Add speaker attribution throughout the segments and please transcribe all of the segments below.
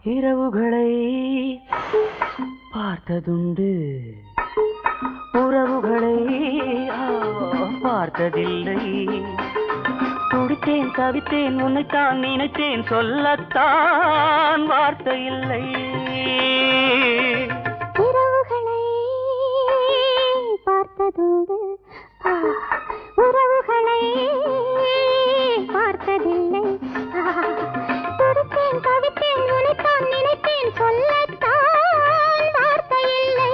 Speaker 1: இரவுகளை பார்த்ததுண்டு, உறவுகளை பார்த்ததில்லை. துடித்தேன் தவித்தேன் உன்னைத்தான் நினைத்தேன், சொல்லத்தான் வார்த்தை இல்லை.
Speaker 2: இரவுகளை பார்த்ததுண்டு, உறவுகளை பார்த்ததில்லை. துடித்தேன் தவித்தேன் உன்னைத்தான் நினைத்தேன், சொல்லத்தான் வார்த்தை இல்லை.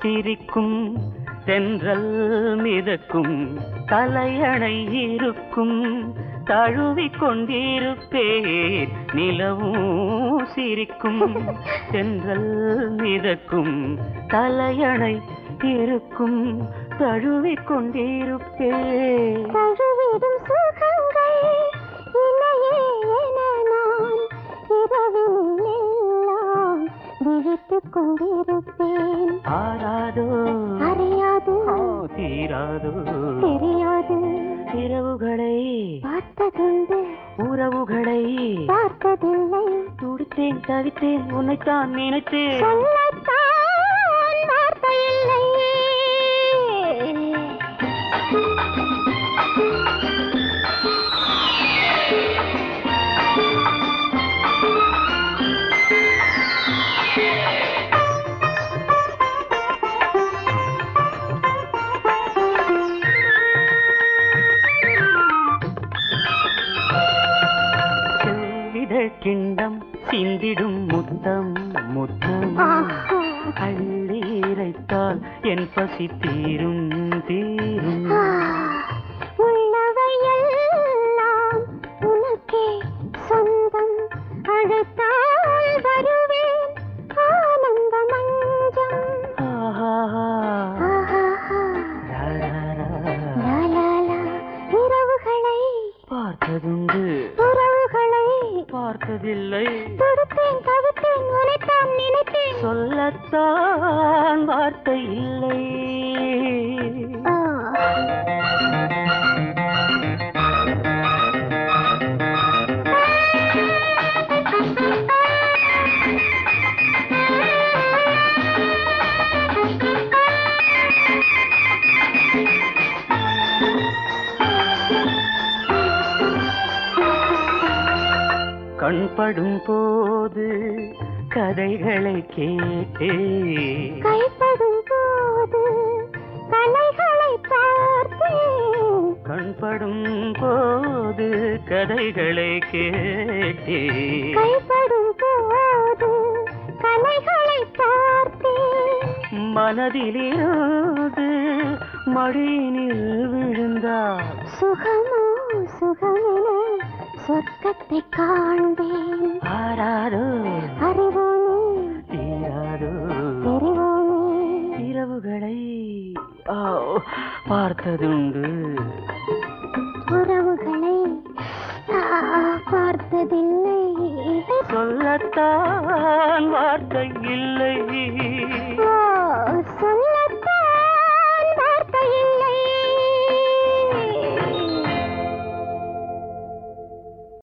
Speaker 2: சிரிக்கும் தென்றல் மிதக்கும், தலையணை இருக்கும், தழுவிக் கொண்டிருப்பேன். நிலவும் சிரிக்கும் தென்றல் மிதக்கும், தலையணை இருக்கும், தழுவிக் கொண்டிருப்பேன். தழுவிடும் சுகங்கள் இணையே என நான் இரவிலெல்லாம் விழித்துக் கொண்டிருப்பேன்.
Speaker 1: ஆராதோ
Speaker 2: அறியாது,
Speaker 1: தீராதோ
Speaker 2: தெரியாது.
Speaker 1: இரவுகளை
Speaker 2: பார்த்ததுண்டு,
Speaker 1: உறவுகளை
Speaker 2: பார்த்ததில்லை.
Speaker 1: துடித்தேன் தவித்தேன் உன்னைத்தான் நினைத்தேன்,
Speaker 2: சொல்லத்தான் வார்த்தை இல்லை.
Speaker 1: கிண்டம் சிந்திடும் முத்தம் முத்தம், அள்ளி இறைத்தால் என் பசி தீரும் தீரும்.
Speaker 2: உள்ளவையெல்லாம் உனக்கே சொந்தம், அழைத்தால் வருவேன் ஆனந்த மஞ்சம். இரவுகளை
Speaker 1: பார்த்ததுண்டு,
Speaker 2: உறவுகளை
Speaker 1: பார்த்ததில்லை.
Speaker 2: துடித்தேன் தவித்தேன் உன்னைத்தான் நினைத்தேன்,
Speaker 1: சொல்லத்தான் வார்த்தை இல்லை. கண்படும் போது கதைகளை கேட்டே,
Speaker 2: கைப்படும் போது கலைகளை பார்த்தேன்.
Speaker 1: கண்படும் போது கதைகளை கேட்டே,
Speaker 2: கைப்படும் போது கலைகளை பார்த்தேன்.
Speaker 1: மனதிலிருந்து மடியினில் விழுந்தார்,
Speaker 2: சுகமோ சுகமென சொர்க்கத்தை காண்பேன்.
Speaker 1: ஆராரோ
Speaker 2: அறிவோமே
Speaker 1: தீராரோ
Speaker 2: தெரிவோமே.
Speaker 1: இரவுகளை பார்த்ததுண்டு,
Speaker 2: உறவுகளை பார்த்ததில்லை.
Speaker 1: சொல்லத்தான் வார்த்தை இல்லை.